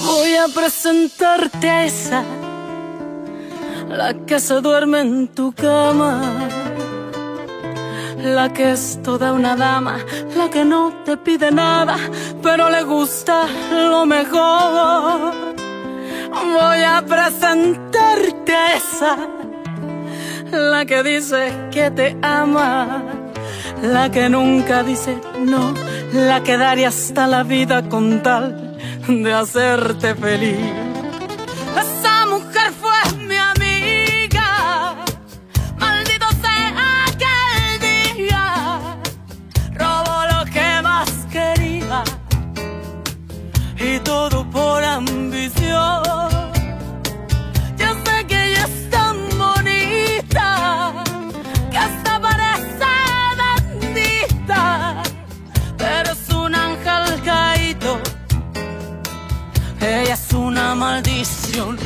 Voy a presentarte a esa, la que se duerme en tu cama, la que es toda una dama, la que no te pide nada, pero le gusta lo mejor. Voy a presentarte a esa, la que dice que te ama, la que nunca dice no, la que daría hasta la vida con tal de hacerte feliz. Esa mujer fue mi amiga, maldito sea aquel día, robó lo que más quería y todo por ambición. Yo sé que ella es tan bonita que hasta parece bendita, pero es un ángel caído. Ella es una maldición.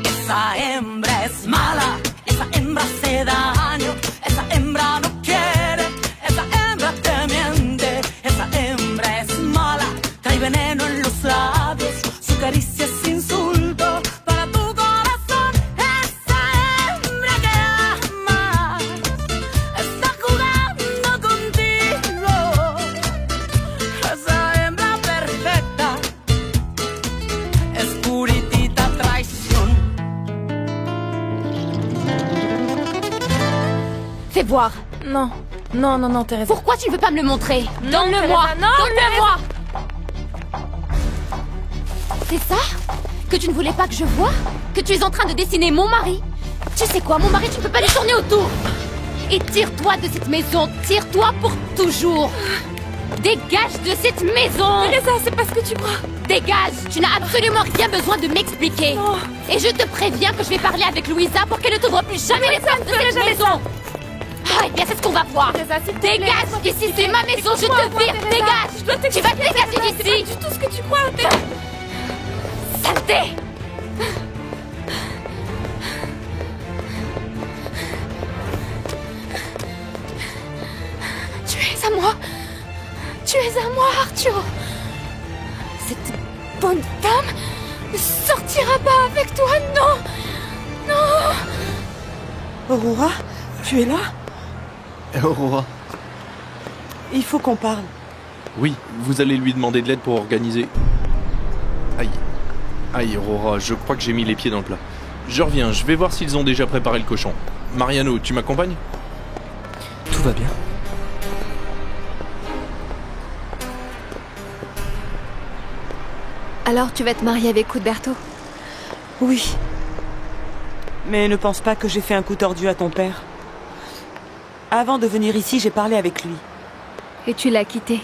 Esa hembra es mala, esa hembra hace daño, esa hembra no quiere, esa hembra te miente, esa hembra es mala, trae veneno en los labios, su caricia es insulto para tu corazón. Esa hembra que ama está jugando contigo. Esa hembra perfecta es puritita traición. Fais voir. Non, non, non, non, Thérèse. Pourquoi tu ne veux pas me le montrer? Non, Donne-le-moi. Thérèse, non, Donne-le-moi. C'est ça? Que tu ne voulais pas que je voie? Que tu es en train de dessiner mon mari? Tu sais quoi, mon mari, tu ne peux pas lui tourner autour. Et tire-toi de cette maison. Tire-toi pour toujours. Dégage de cette maison. Teresa, c'est pas ce que tu crois. Dégage. Tu n'as absolument rien besoin de m'expliquer. Non. Et je te préviens que je vais parler avec Louisa pour qu'elle ne t'ouvre plus jamais les portes de cette maison. Ah, eh bien, c'est ce qu'on va voir. Teresa, s'il te plaît, Dégage. laisse-moi Ici, c'est ma maison. Je Écoute-moi, te vire. Teresa. Dégage. Je dois Tu vas te t'expliquer, dégager Teresa, c'est d'ici. pas du tout ce que tu crois, Teresa. Saleté. Tu es à moi. Tu es à moi, Arthur. Cette bonne dame ne sortira pas avec toi, non. Non. Aurora, tu es là? Aurora. Il faut qu'on parle. Oui, vous allez lui demander de l'aide pour organiser... Aïe. Aïe, Aurora, je crois que j'ai mis les pieds dans le plat. Je reviens, je vais voir s'ils ont déjà préparé le cochon. Mariano, tu m'accompagnes? Tout va bien. Alors tu vas te marier avec Cuthberto? Oui. Mais ne pense pas que j'ai fait un coup tordu à ton père. Avant de venir ici, j'ai parlé avec lui. Et tu l'as quitté?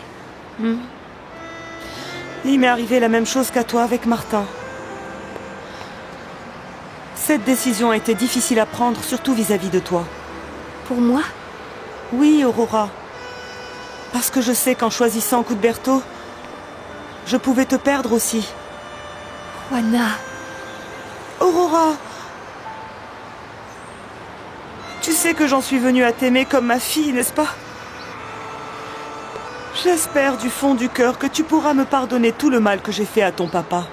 Il m'est arrivé la même chose qu'à toi avec Martin. Cette décision a été difficile à prendre, surtout vis-à-vis de toi. Pour moi? Oui, Aurora. Parce que je sais qu'en choisissant Cuthberto, je pouvais te perdre aussi. Juana. Aurora! Tu sais que j'en suis venue à t'aimer comme ma fille, n'est-ce pas? J'espère du fond du cœur que tu pourras me pardonner tout le mal que j'ai fait à ton papa.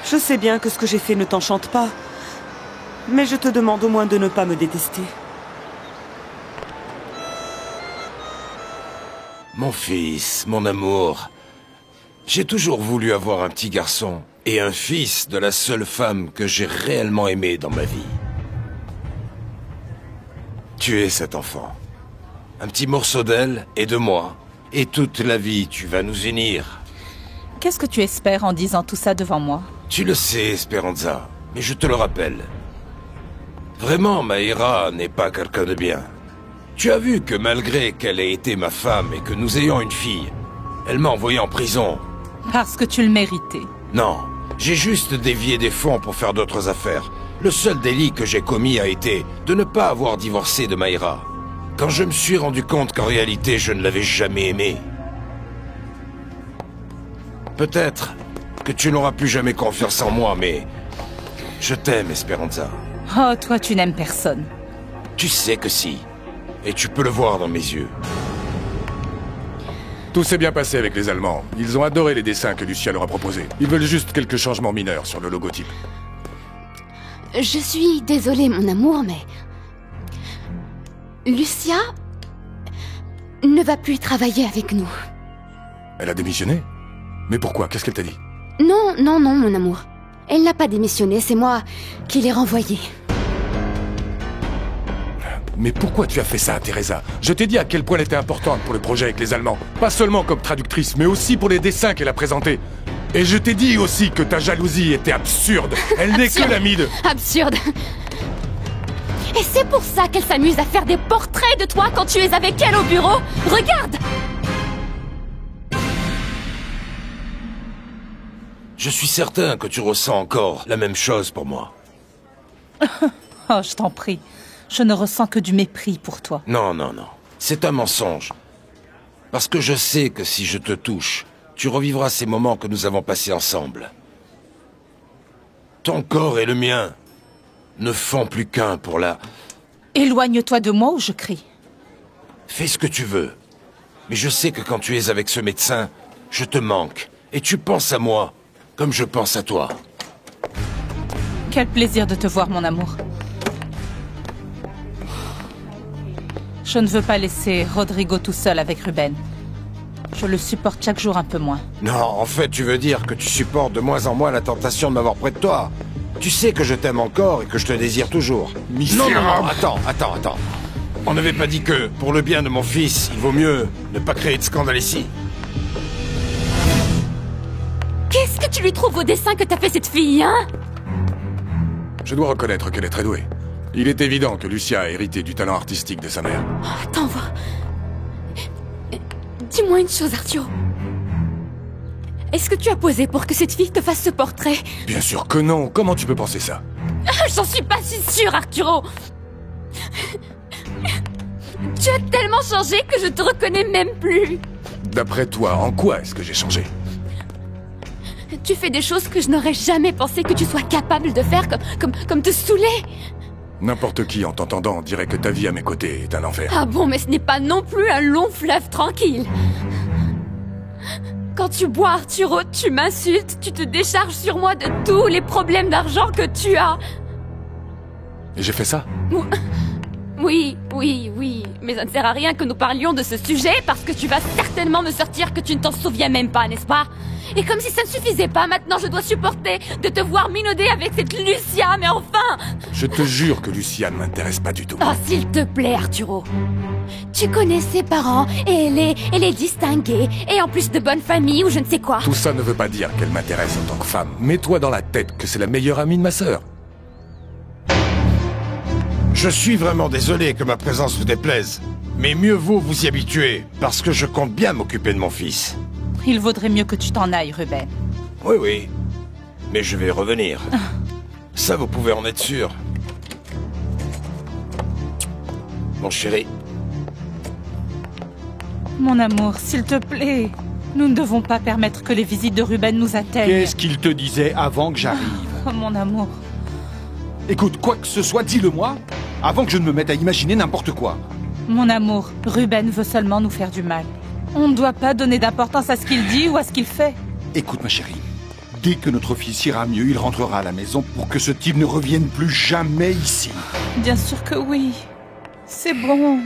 Je sais bien que ce que j'ai fait ne t'enchante pas, mais je te demande au moins de ne pas me détester. Mon fils, mon amour, j'ai toujours voulu avoir un petit garçon et un fils de la seule femme que j'ai réellement aimée dans ma vie. Tu es cet enfant. Un petit morceau d'elle et de moi. Et toute la vie, tu vas nous unir. Qu'est-ce que tu espères en disant tout ça devant moi? Tu le sais, Esperanza, mais je te le rappelle. Vraiment, Mayra n'est pas quelqu'un de bien. Tu as vu que malgré qu'elle ait été ma femme et que nous ayons une fille, elle m'a envoyé en prison. Parce que tu le méritais. Non, j'ai juste dévié des fonds pour faire d'autres affaires. Le seul délit que j'ai commis a été de ne pas avoir divorcé de Mayra. Quand je me suis rendu compte qu'en réalité je ne l'avais jamais aimée. Peut-être que tu n'auras plus jamais confiance en moi, mais je t'aime, Esperanza. Oh, toi, tu n'aimes personne. Tu sais que si. Et tu peux le voir dans mes yeux. Tout s'est bien passé avec les Allemands. Ils ont adoré les dessins que Lucia leur a proposés. Ils veulent juste quelques changements mineurs sur le logotype. Je suis désolée, mon amour, mais... Lucia ne va plus travailler avec nous. Elle a démissionné? Mais pourquoi? Qu'est-ce qu'elle t'a dit? Non, non, non, mon amour. Elle n'a pas démissionné, c'est moi qui l'ai renvoyée. Mais pourquoi tu as fait ça, Teresa? Je t'ai dit à quel point elle était importante pour le projet avec les Allemands. Pas seulement comme traductrice, mais aussi pour les dessins qu'elle a présentés. Et je t'ai dit aussi que ta jalousie était absurde. Elle n'est que l'amie de... Absurde. Et c'est pour ça qu'elle s'amuse à faire des portraits de toi quand tu es avec elle au bureau. Regarde! Je suis certain que tu ressens encore la même chose pour moi. Oh, je t'en prie. Je ne ressens que du mépris pour toi. Non, non, non. C'est un mensonge. Parce que je sais que si je te touche, tu revivras ces moments que nous avons passés ensemble. Ton corps et le mien ne font plus qu'un pour la... Éloigne-toi de moi ou je crie. Fais ce que tu veux. Mais je sais que quand tu es avec ce médecin, je te manque. Et tu penses à moi, comme je pense à toi. Quel plaisir de te voir, mon amour. Je ne veux pas laisser Rodrigo tout seul avec Ruben. Je le supporte chaque jour un peu moins. Non, en fait, tu veux dire que tu supportes de moins en moins la tentation de m'avoir près de toi. Tu sais que je t'aime encore et que je te désire toujours. Non, non, non, attends. On n'avait pas dit que, pour le bien de mon fils, il vaut mieux ne pas créer de scandale ici. Qu'est-ce que tu lui trouves au dessin que t'as fait cette fille, hein? Je dois reconnaître qu'elle est très douée. Il est évident que Lucia a hérité du talent artistique de sa mère. Attends, voir. Dis-moi une chose, Arturo. Est-ce que tu as posé pour que cette fille te fasse ce portrait? Bien sûr que non. Comment tu peux penser ça? J'en suis pas si sûre, Arturo. Tu as tellement changé que je te reconnais même plus. D'après toi, en quoi est-ce que j'ai changé? Tu fais des choses que je n'aurais jamais pensé que tu sois capable de faire, comme te saouler. N'importe qui, en t'entendant, dirait que ta vie à mes côtés est un enfer. Ah bon, mais ce n'est pas non plus un long fleuve tranquille. Quand tu bois, Arturo, tu m'insultes, tu te décharges sur moi de tous les problèmes d'argent que tu as. Et j'ai fait ça? Oui, mais ça ne sert à rien que nous parlions de ce sujet parce que tu vas certainement me sortir que tu ne t'en souviens même pas, n'est-ce pas? Et comme si ça ne suffisait pas, maintenant je dois supporter de te voir minauder avec cette Lucia, mais enfin! Je te jure que Lucia ne m'intéresse pas du tout. Oh, s'il te plaît, Arturo. Tu connais ses parents, et elle est distinguée, et en plus de bonne famille ou je ne sais quoi. Tout ça ne veut pas dire qu'elle m'intéresse en tant que femme. Mets-toi dans la tête que c'est la meilleure amie de ma sœur. Je suis vraiment désolé que ma présence vous déplaise. Mais mieux vaut vous y habituer, parce que je compte bien m'occuper de mon fils. Il vaudrait mieux que tu t'en ailles, Ruben. Oui. Mais je vais revenir. Ça, vous pouvez en être sûr. Mon chéri. Mon amour, s'il te plaît. Nous ne devons pas permettre que les visites de Ruben nous atteignent. Qu'est-ce qu'il te disait avant que j'arrive? Oh, mon amour. Écoute, quoi que ce soit, dis-le-moi, avant que je ne me mette à imaginer n'importe quoi. Mon amour, Ruben veut seulement nous faire du mal. On ne doit pas donner d'importance à ce qu'il dit ou à ce qu'il fait. Écoute, ma chérie, dès que notre fils ira mieux, il rentrera à la maison pour que ce type ne revienne plus jamais ici. Bien sûr que oui. C'est bon.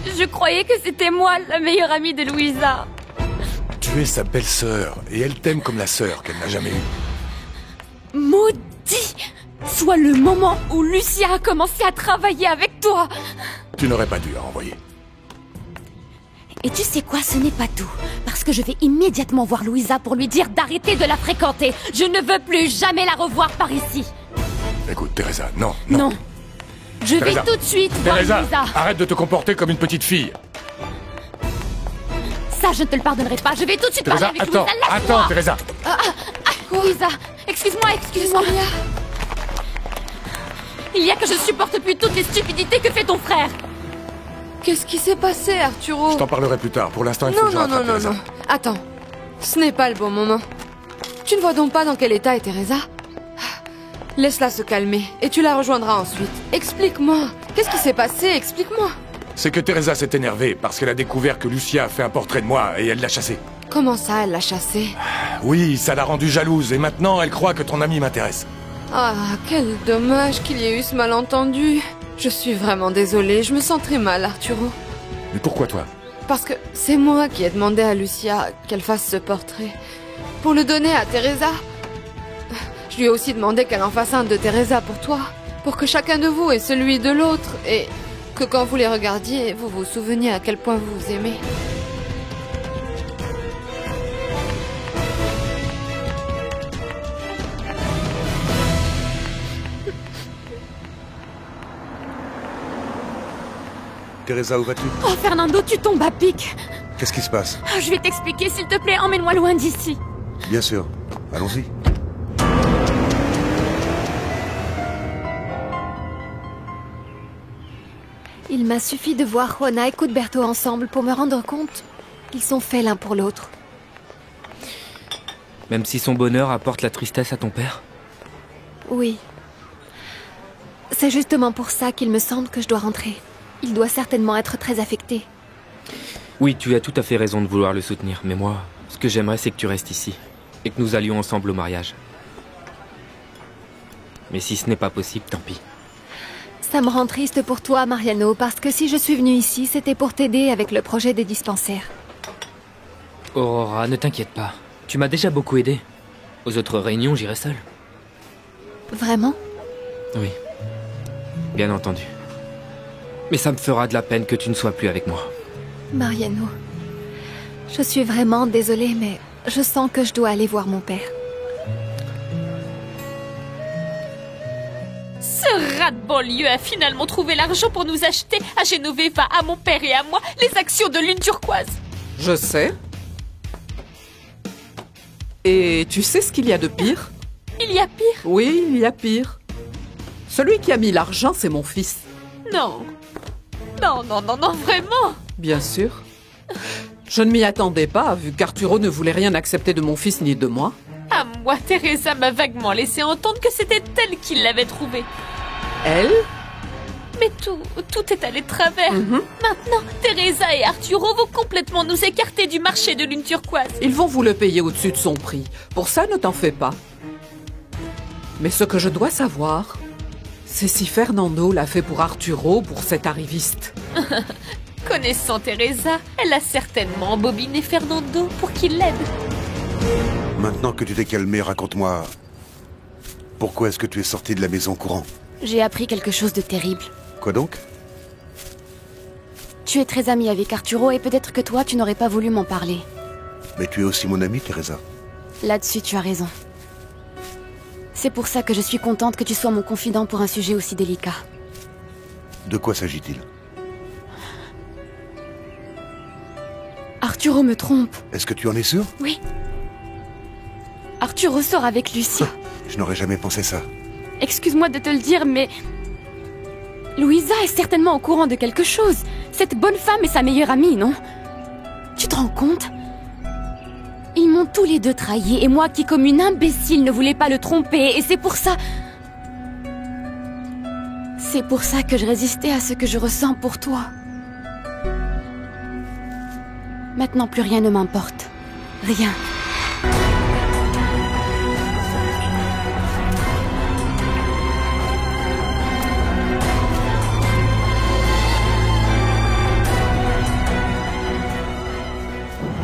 Je croyais que c'était moi, la meilleure amie de Louisa. Tu es sa belle-sœur, et elle t'aime comme la sœur qu'elle n'a jamais eue. Maudit soit le moment où Lucia a commencé à travailler avec toi. Tu n'aurais pas dû la renvoyer. Et tu sais quoi, ce n'est pas tout. Parce que je vais immédiatement voir Louisa pour lui dire d'arrêter de la fréquenter. Je ne veux plus jamais la revoir par ici. Écoute, Teresa, non. Je vais tout de suite voir Teresa, Louisa. arrête de te comporter comme une petite fille. Ça, je ne te le pardonnerai pas. Je vais tout de suite Teresa, parler avec Louisa. attends, Teresa. Louisa, excuse-moi. Il y a que je supporte plus toutes les stupidités que fait ton frère. Qu'est-ce qui s'est passé, Arturo? Je t'en parlerai plus tard. Pour l'instant, il faut que je rattrape Teresa. Non. Attends. Ce n'est pas le bon moment. Tu ne vois donc pas dans quel état est Teresa? Laisse-la se calmer, et tu la rejoindras ensuite. Explique-moi. Qu'est-ce qui s'est passé? Explique-moi. C'est que Teresa s'est énervée parce qu'elle a découvert que Lucia a fait un portrait de moi et elle l'a chassé. Comment ça, elle l'a chassé? Oui, ça l'a rendue jalouse et maintenant elle croit que ton ami m'intéresse. Ah, quel dommage qu'il y ait eu ce malentendu. Je suis vraiment désolée, je me sens très mal, Arturo. Mais pourquoi toi? Parce que c'est moi qui ai demandé à Lucia qu'elle fasse ce portrait. Pour le donner à Teresa. Je lui ai aussi demandé qu'elle en fasse un de Teresa pour toi. Pour que chacun de vous ait celui de l'autre. Et que quand vous les regardiez, vous vous souveniez à quel point vous vous aimez. Teresa, où vas-tu? Oh, Fernando, tu tombes à pic. Qu'est-ce qui se passe? Je vais t'expliquer, s'il te plaît, emmène-moi loin d'ici. Bien sûr. Allons-y. Il m'a suffi de voir Juana et Cuthberto ensemble pour me rendre compte qu'ils sont faits l'un pour l'autre. Même si son bonheur apporte la tristesse à ton père? Oui. C'est justement pour ça qu'il me semble que je dois rentrer. Il doit certainement être très affecté. Oui, tu as tout à fait raison de vouloir le soutenir, mais moi, ce que j'aimerais c'est que tu restes ici, et que nous allions ensemble au mariage. Mais si ce n'est pas possible, tant pis. Ça me rend triste pour toi, Mariano, parce que si je suis venue ici, c'était pour t'aider avec le projet des dispensaires. Aurora, ne t'inquiète pas. Tu m'as déjà beaucoup aidé. Aux autres réunions, j'irai seul. Vraiment? Oui. Bien entendu. Mais ça me fera de la peine que tu ne sois plus avec moi. Mariano, je suis vraiment désolée, mais je sens que je dois aller voir mon père. Ce rat de banlieue a finalement trouvé l'argent pour nous acheter à Genoveva, à mon père et à moi, les actions de Lune Turquoise. Je sais. Et tu sais ce qu'il y a de pire? Il y a pire? Oui, il y a pire. Celui qui a mis l'argent, c'est mon fils. Non. Non, non, non, non, vraiment. Bien sûr. Je ne m'y attendais pas, vu qu'Arturo ne voulait rien accepter de mon fils ni de moi. À moi, Teresa m'a vaguement laissé entendre que c'était elle qui l'avait trouvé. Elle? Mais tout est allé de travers. Maintenant, Teresa et Arturo vont complètement nous écarter du marché de Lune Turquoise. Ils vont vous le payer au-dessus de son prix. Pour ça, ne t'en fais pas. Mais ce que je dois savoir, c'est si Fernando l'a fait pour Arturo ou pour cet arriviste. Connaissant Teresa, elle a certainement embobiné Fernando pour qu'il l'aide. Maintenant que tu t'es calmé, raconte-moi... Pourquoi est-ce que tu es sorti de la maison courant? J'ai appris quelque chose de terrible. Quoi donc? Tu es très amie avec Arturo et peut-être que toi, tu n'aurais pas voulu m'en parler. Mais tu es aussi mon amie, Teresa. Là-dessus, tu as raison. C'est pour ça que je suis contente que tu sois mon confident pour un sujet aussi délicat. De quoi s'agit-il? Arturo me trompe. Est-ce que tu en es sûr? Oui. Arturo sort avec Lucia. Je n'aurais jamais pensé ça. Excuse-moi de te le dire, mais... Louisa est certainement au courant de quelque chose. Cette bonne femme est sa meilleure amie, non? Tu te rends compte? Ils m'ont tous les deux trahi, et moi qui, comme une imbécile, ne voulais pas le tromper, et c'est pour ça... C'est pour ça que je résistais à ce que je ressens pour toi. Maintenant, plus rien ne m'importe. Rien.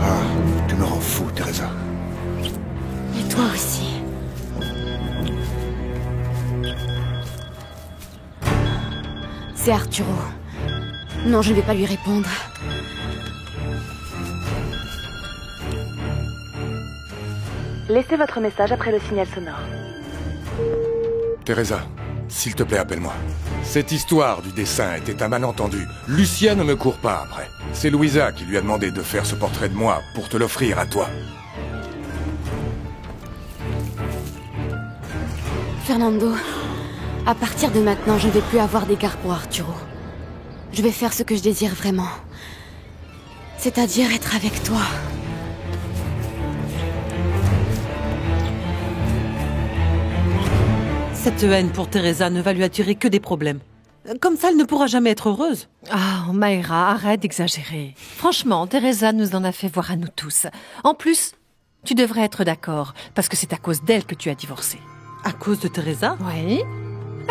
Ah, tu me rends fou, Teresa. Et toi aussi. C'est Arturo. Non, je ne vais pas lui répondre. Laissez votre message après le signal sonore. Teresa, s'il te plaît, appelle-moi. Cette histoire du dessin était un malentendu. Lucia ne me court pas après. C'est Louisa qui lui a demandé de faire ce portrait de moi pour te l'offrir à toi. Fernando, à partir de maintenant, je ne vais plus avoir d'égard pour Arturo. Je vais faire ce que je désire vraiment. C'est-à-dire être avec toi. Cette haine pour Teresa ne va lui attirer que des problèmes. Comme ça, elle ne pourra jamais être heureuse. Ah, Mayra, arrête d'exagérer. Franchement, Teresa nous en a fait voir à nous tous. En plus, tu devrais être d'accord, parce que c'est à cause d'elle que tu as divorcé. À cause de Teresa? Oui.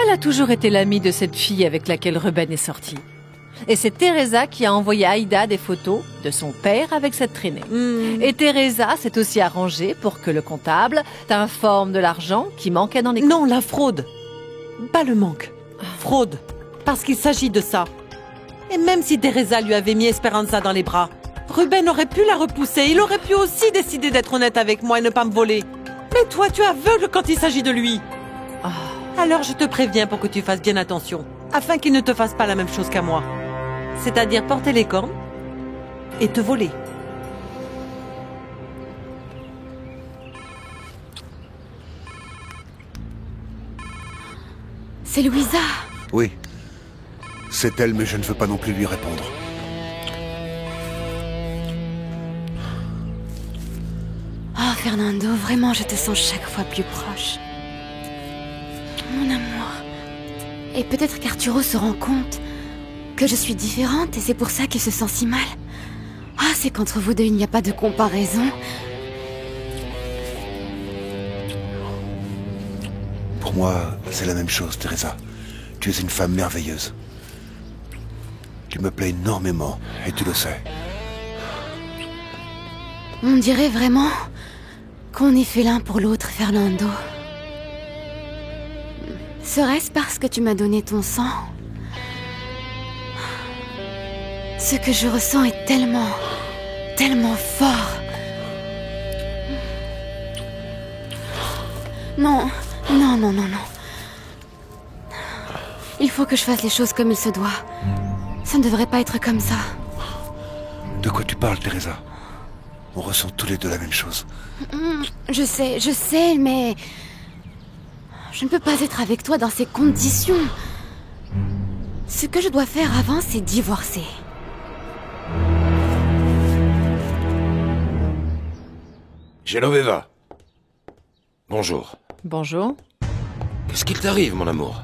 Elle a toujours été l'amie de cette fille avec laquelle Ruben est sorti. Et c'est Teresa qui a envoyé Aïda des photos de son père avec cette traînée. Et Teresa s'est aussi arrangée pour que le comptable t'informe de l'argent qui manquait dans les comptes. Non, la fraude. Pas le manque. Fraude. Parce qu'il s'agit de ça. Et même si Teresa lui avait mis Esperanza dans les bras, Ruben aurait pu la repousser. Il aurait pu aussi décider d'être honnête avec moi et ne pas me voler. Mais toi, tu es aveugle quand il s'agit de lui. Alors je te préviens pour que tu fasses bien attention, afin qu'il ne te fasse pas la même chose qu'à moi. C'est-à-dire porter les cornes et te voler. C'est Louisa. Oui. C'est elle, mais je ne veux pas non plus lui répondre. Oh, Fernando, vraiment, je te sens chaque fois plus proche. Mon amour. Et peut-être qu'Arturo se rend compte que je suis différente et c'est pour ça qu'il se sent si mal. Ah, c'est qu'entre vous deux, il n'y a pas de comparaison. Pour moi, c'est la même chose, Teresa. Tu es une femme merveilleuse. Tu me plais énormément, et tu le sais. On dirait vraiment qu'on est fait l'un pour l'autre, Fernando. Serait-ce parce que tu m'as donné ton sang? Ce que je ressens est tellement, tellement fort. Non, non, non, non, non. Il faut que je fasse les choses comme il se doit. Ça ne devrait pas être comme ça. De quoi tu parles, Teresa? On ressent tous les deux la même chose. Je sais, mais... Je ne peux pas être avec toi dans ces conditions. Ce que je dois faire avant, c'est divorcer. Genoveva. Bonjour. Bonjour. Qu'est-ce qu'il t'arrive, mon amour?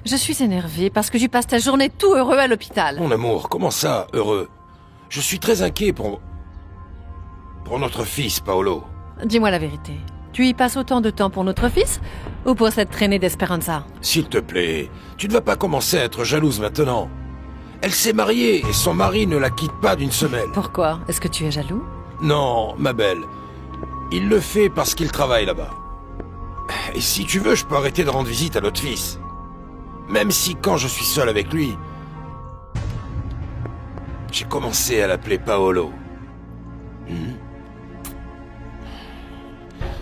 Je suis énervée parce que tu passes ta journée tout heureux à l'hôpital. Mon amour, comment ça, heureux? Je suis très inquiet pour notre fils, Paolo. Dis-moi la vérité. Tu y passes autant de temps pour notre fils ou pour cette traînée d'Esperanza? S'il te plaît, tu ne vas pas commencer à être jalouse maintenant. Elle s'est mariée et son mari ne la quitte pas d'une semelle. Pourquoi? Est-ce que tu es jaloux? Non, ma belle. Il le fait parce qu'il travaille là-bas. Et si tu veux, je peux arrêter de rendre visite à notre fils. Même si quand je suis seul avec lui, j'ai commencé à l'appeler Paolo.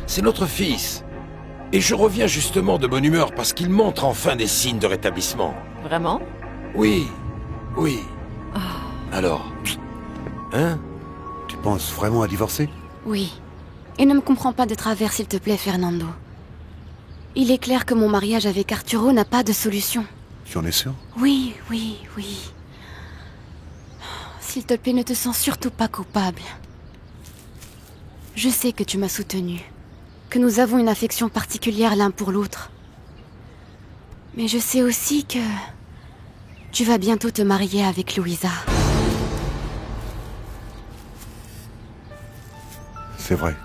C'est notre fils. Et je reviens justement de bonne humeur parce qu'il montre enfin des signes de rétablissement. Vraiment? Oui, oui. Alors, hein? Tu penses vraiment à divorcer? Oui. Et ne me comprends pas de travers, s'il te plaît, Fernando. Il est clair que mon mariage avec Arturo n'a pas de solution. Tu en es sûr? Oui, oui, oui. S'il te plaît, ne te sens surtout pas coupable. Je sais que tu m'as soutenue, que nous avons une affection particulière l'un pour l'autre. Mais je sais aussi que tu vas bientôt te marier avec Louisa. C'est vrai.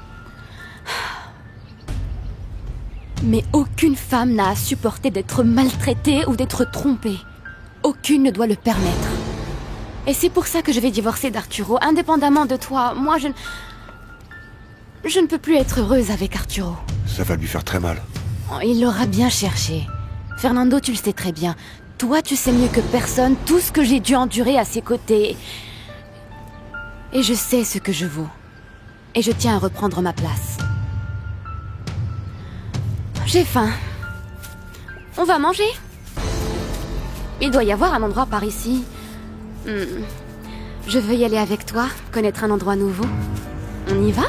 Mais aucune femme n'a à supporter d'être maltraitée ou d'être trompée. Aucune ne doit le permettre. Et c'est pour ça que je vais divorcer d'Arturo, indépendamment de toi. Moi, je ne peux plus être heureuse avec Arturo. Ça va lui faire très mal. Oh, il l'aura bien cherché. Fernando, tu le sais très bien. Toi, tu sais mieux que personne tout ce que j'ai dû endurer à ses côtés. Et je sais ce que je vaux. Et je tiens à reprendre ma place. J'ai faim. On va manger? Il doit y avoir un endroit par ici. Je veux y aller avec toi, connaître un endroit nouveau. On y va?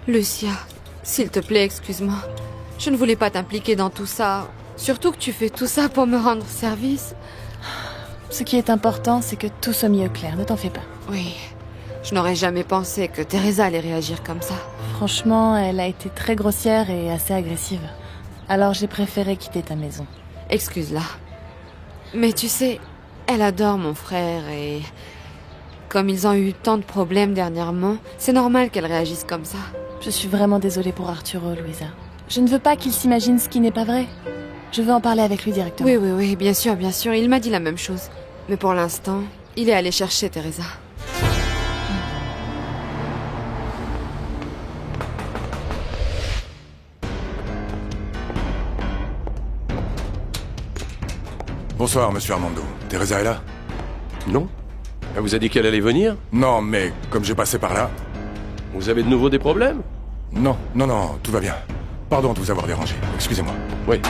Lucia, s'il te plaît, excuse-moi. Je ne voulais pas t'impliquer dans tout ça. Surtout que tu fais tout ça pour me rendre service. Ce qui est important, c'est que tout soit mieux, Claire, ne t'en fais pas. Oui. Je n'aurais jamais pensé que Teresa allait réagir comme ça. Franchement, elle a été très grossière et assez agressive. Alors j'ai préféré quitter ta maison. Excuse-la. Mais tu sais, elle adore mon frère et... Comme ils ont eu tant de problèmes dernièrement, c'est normal qu'elle réagisse comme ça. Je suis vraiment désolée pour Arturo, Louisa. Je ne veux pas qu'il s'imagine ce qui n'est pas vrai. Je veux en parler avec lui directement. Oui, bien sûr, il m'a dit la même chose. Mais pour l'instant, il est allé chercher Teresa. Bonsoir, monsieur Armando. Teresa est là? Non. Elle vous a dit qu'elle allait venir? Non, mais comme je passais par là... Vous avez de nouveau des problèmes? Non, tout va bien. Pardon de vous avoir dérangé. Excusez-moi. Oui.